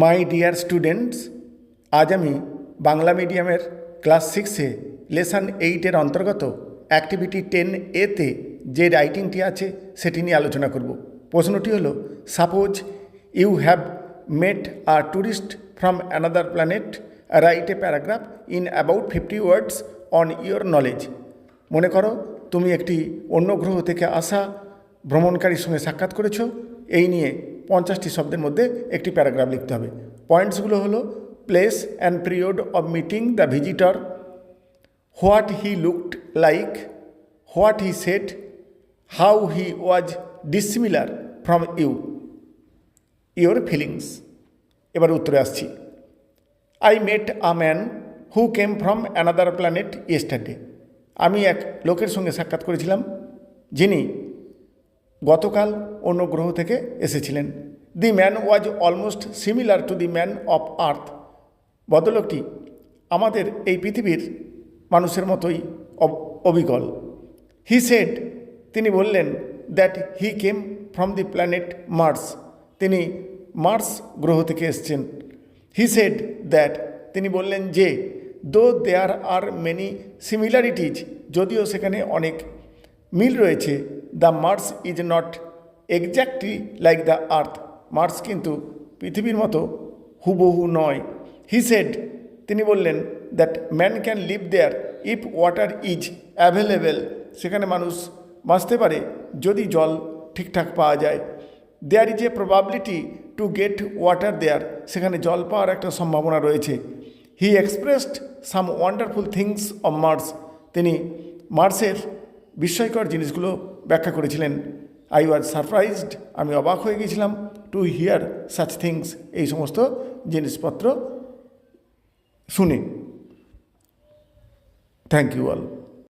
My dear students, আজ আমি বাংলা মিডিয়ামের ক্লাস 6-এ লেসন 8-এর অন্তর্গত অ্যাক্টিভিটি 10A-তে যে রাইটিংটি আছে সেটি নিয়ে আলোচনা করব। প্রশ্নটি হলো, suppose you have met a tourist from another planet, write a paragraph in about 50 words on your knowledge. মনে করো তুমি একটি অন্য গ্রহ থেকে আসা ভ্রমণকারীর সঙ্গে সাক্ষাৎ করেছো। এই নিয়ে 50টি শব্দের মধ্যে একটি প্যারাগ্রাফ লিখতে হবে। পয়েন্টসগুলো হলো, place and period of meeting the visitor, what he looked like, what he said, how he was dissimilar from your feelings. এবার উত্তরে আসছি। I met a man who came from another planet yesterday. আমি এক লোকের সঙ্গে সাক্ষাৎ করেছিলাম যিনি গতকাল অন্য গ্রহ থেকে এসেছিলেন। The man was almost similar to the man of earth. ভদ্রলোকটি আমাদের এই পৃথিবীর মানুষের মতোই অবিকল। হি সেড, তিনি বললেন, that he came from the planet Mars. তিনি মার্স গ্রহ থেকে এসছেন। হি সেড দ্যাট, তিনি বললেন যে, দো দেয়ার আর মেনি সিমিলারিটিজ, যদিও সেখানে অনেক মিল রয়েছে, the Mars is not exactly like the Earth. Mars কিন্তু পৃথিবীর মতো হুবহু নয়। হি সেড, তিনি বললেন, that man can live there if water is available. সেখানে মানুষ বাঁচতে পারে যদি জল ঠিকঠাক পাওয়া যায়। There is a probability to get water there. সেখানে জল পাওয়ার একটা সম্ভাবনা রয়েছে। He expressed some wonderful things of Mars. তিনি মার্সের বিস্ময়কর জিনিসগুলো ব্যাখ্যা করেছিলেন। আই ওয়াজ সারপ্রাইজড, আমি অবাক হয়ে গিয়েছিলাম, টু হিয়ার সাচ থিংস, এই সমস্ত জিনিসপত্র শুনে। Thank you all.